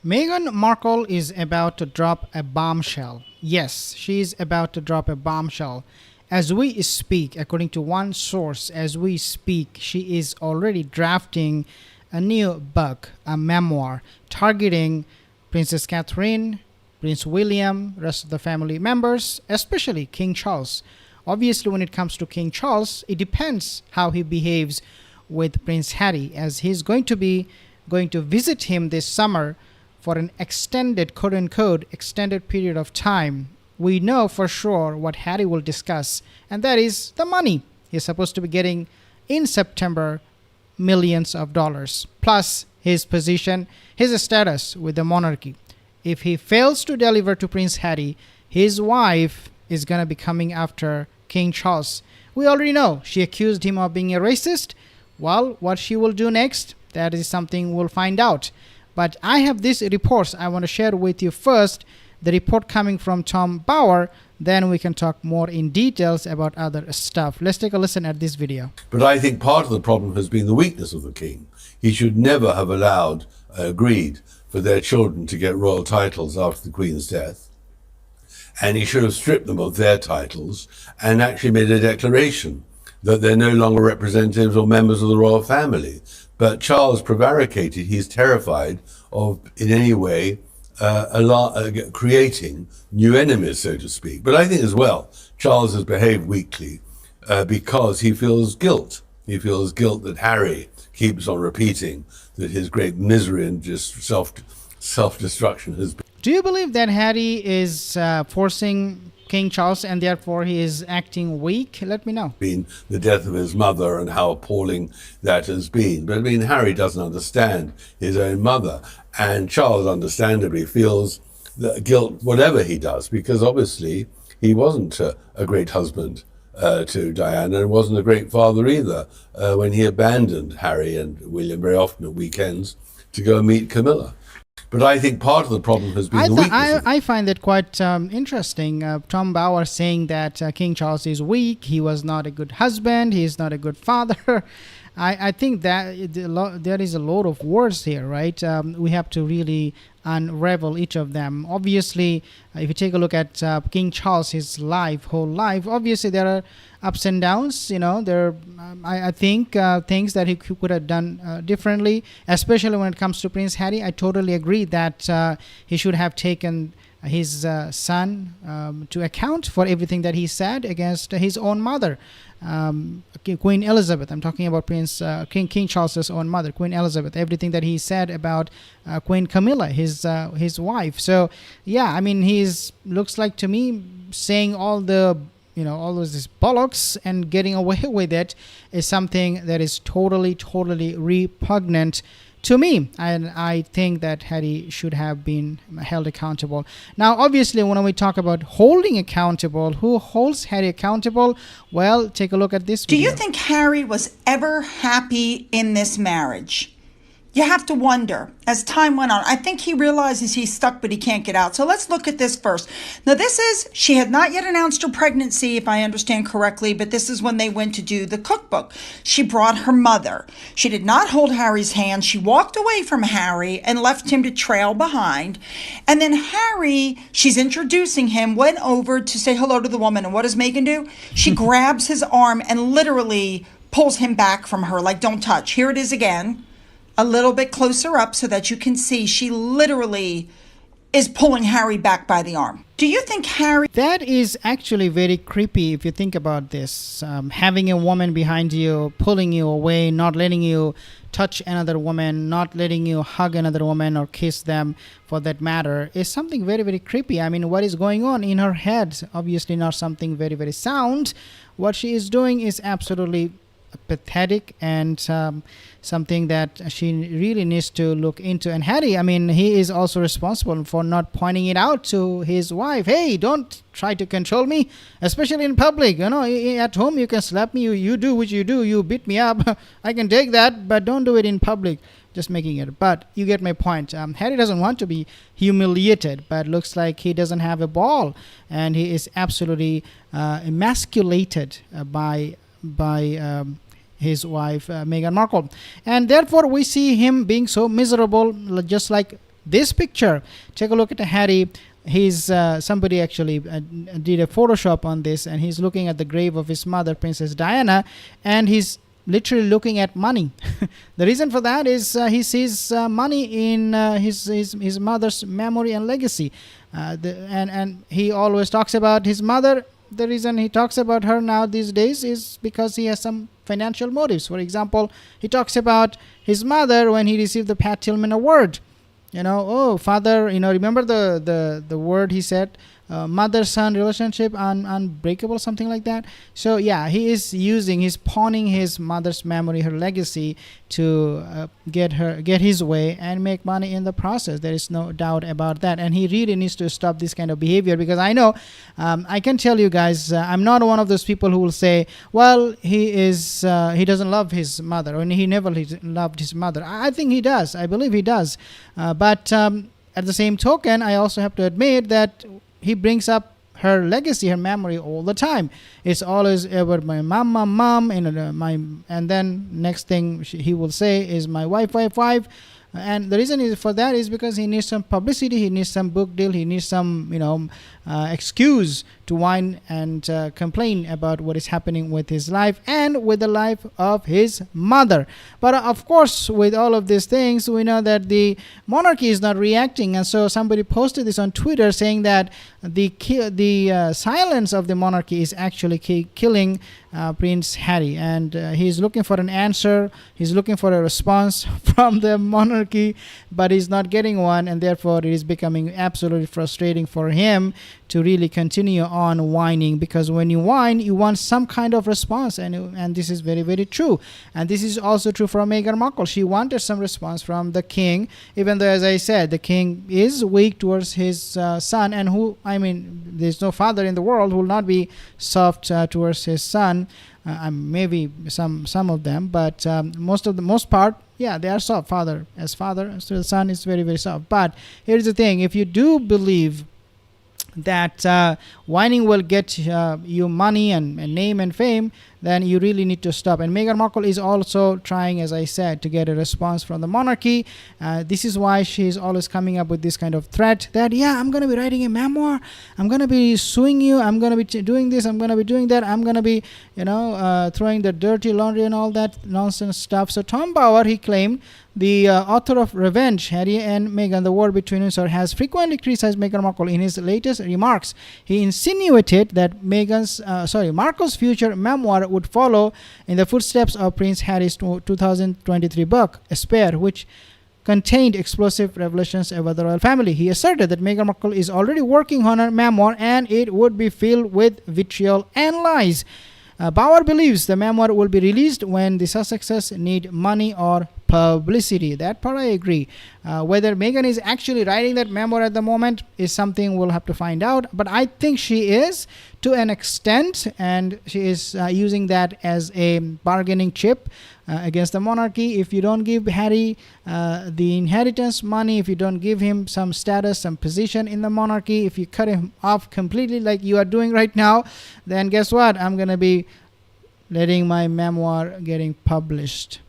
Meghan Markle is about to drop a bombshell. Yes, she is about to drop a bombshell. As we speak, according to one source, as we speak, she is already drafting a new book, a memoir, targeting Princess Catherine, Prince William, rest of the family members, especially King Charles. Obviously, when it comes to King Charles, it depends how he behaves with Prince Harry, as he's going to be going to visit him this summer for an extended, quote unquote, extended period of time. We know for sure what Harry will discuss, and that is the money he's supposed to be getting in September, millions of dollars, plus his position, his status with the monarchy. If he fails to deliver to Prince Harry, his wife is going to be coming after King Charles. We already know she accused him of being a racist. Well, what she will do next, that is something we'll find out. But I have these reports I want to share with you first. The report coming from Tom Bauer, then we can talk more in details about other stuff. Let's take a listen at this video. But I think part of the problem has been the weakness of the king. He should never have agreed for their children to get royal titles after the Queen's death. And he should have stripped them of their titles and actually made a declaration that they're no longer representatives or members of the royal family. But Charles prevaricated. He's terrified of, in any way, creating new enemies, so to speak. But I think as well, Charles has behaved weakly because he feels guilt. He feels guilt that Harry keeps on repeating that his great misery and just self-destruction has been. Do you believe that Harry is forcing King Charles and therefore he is acting weak? Let me know. Been the death of his mother and how appalling that has been. But I mean, Harry doesn't understand his own mother, and Charles understandably feels the guilt whatever he does, because obviously he wasn't a great husband to Diana, and wasn't a great father either when he abandoned Harry and William very often at weekends to go and meet Camilla. But I think part of the problem has been the weakness. I find it quite interesting. Tom Bauer saying that King Charles is weak. He was not a good husband. He is not a good father. I think that there is a lot of words here, right? We have to really unravel each of them. Obviously, if you take a look at King Charles, his whole life, obviously there are ups and downs. I think things that he could have done differently, especially when it comes to Prince Harry. I totally agree that he should have taken his son to account for everything that he said against his own mother, Queen Elizabeth. I'm talking about King Charles's own mother, Queen Elizabeth. Everything that he said about Queen Camilla, his wife. So yeah, I mean, looks like to me saying all those bollocks and getting away with it is something that is totally repugnant to me, and I think that Harry should have been held accountable. Now, obviously, when we talk about holding accountable, who holds Harry accountable? Well, take a look at this video. Do you think Harry was ever happy in this marriage? You have to wonder. As time went on, I think he realizes he's stuck, but he can't get out. So let's look at this first. Now, she had not yet announced her pregnancy, if I understand correctly, but this is when they went to do the cookbook. She brought her mother. She did not hold Harry's hand. She walked away from Harry and left him to trail behind. And then Harry, she's introducing him, went over to say hello to the woman. And what does Meghan do? She grabs his arm and literally pulls him back from her, like, don't touch. Here it is again. A little bit closer up so that you can see she literally is pulling Harry back by the arm. Do you think Harry... That is actually very creepy if you think about this. Having a woman behind you, pulling you away, not letting you touch another woman, not letting you hug another woman or kiss them for that matter, is something very creepy. I mean, what is going on in her head? Obviously not something very sound. What she is doing is absolutely pathetic and something that she really needs to look into. And Harry, I mean, he is also responsible for not pointing it out to his wife. Hey, don't try to control me, especially in public. At home you can slap me, you do what you do, you beat me up. I can take that, but don't do it in public. Just making it. But you get my point. Harry doesn't want to be humiliated, but looks like he doesn't have a ball, and he is absolutely emasculated by his wife Meghan Markle, and therefore we see him being so miserable, just like This picture, take a look at Harry. He's somebody actually did a Photoshop on this, and he's looking at the grave of his mother, Princess Diana, and he's literally looking at money. The reason for that is he sees money in his mother's memory and legacy, and he always talks about his mother. The reason he talks about her now these days is because he has some financial motives. For example, he talks about his mother when he received the Pat Tillman Award. Oh, father, remember the word he said, mother-son relationship, unbreakable, something like that. So yeah, he's pawning his mother's memory, her legacy, to get his way and make money in the process. There is no doubt about that, and he really needs to stop this kind of behavior, because I know, I can tell you guys, I'm not one of those people who will say, well, he doesn't love his mother, or he never loved his mother. I think he does. I believe he does. But at the same token, I also have to admit that he brings up her legacy, her memory all the time. It's always ever my mom, and then next thing he will say is my wife. And the reason for that is because he needs some publicity, he needs some book deal, he needs some excuse to whine and complain about what is happening with his life and with the life of his mother. But of course, with all of these things, we know that the monarchy is not reacting, and so somebody posted this on Twitter saying that the silence of the monarchy is actually killing Prince Harry, and he's looking for an answer, he's looking for a response from the monarchy, but he's not getting one, and therefore it is becoming absolutely frustrating for him to really continue on whining, because when you whine, you want some kind of response, and this is very, very true. And this is also true for Meghan Markle. She wanted some response from the king, even though, as I said, the king is weak towards his son, and there's no father in the world who will not be soft towards his son. Maybe some of them, but most part, yeah, they are soft. Father, so the son is very, very soft. But here's the thing: if you do believe that whining will get you money and name and fame, then you really need to stop. And Meghan Markle is also trying, as I said, to get a response from the monarchy. This is why she's always coming up with this kind of threat that, yeah, I'm going to be writing a memoir, I'm going to be suing you, I'm going to be doing this, I'm going to be doing that, I'm going to be throwing the dirty laundry and all that nonsense stuff. So Tom Bauer, he claimed, the author of Revenge, Harry and Meghan, The War Between Us, has frequently criticized Meghan Markle. In his latest remarks, he insinuated that Markle's future memoir would follow in the footsteps of Prince Harry's 2023 book, Spare, which contained explosive revelations about the royal family. He asserted that Meghan Markle is already working on her memoir, and it would be filled with vitriol and lies. Bauer believes the memoir will be released when the Sussexes need money or publicity. That part I agree. Whether Meghan is actually writing that memoir at the moment is something we'll have to find out. But I think she is, to an extent, and she is using that as a bargaining chip against the monarchy. If you don't give Harry the inheritance money, if you don't give him some status, some position in the monarchy, if you cut him off completely like you are doing right now, then guess what? I'm going to be letting my memoir getting published.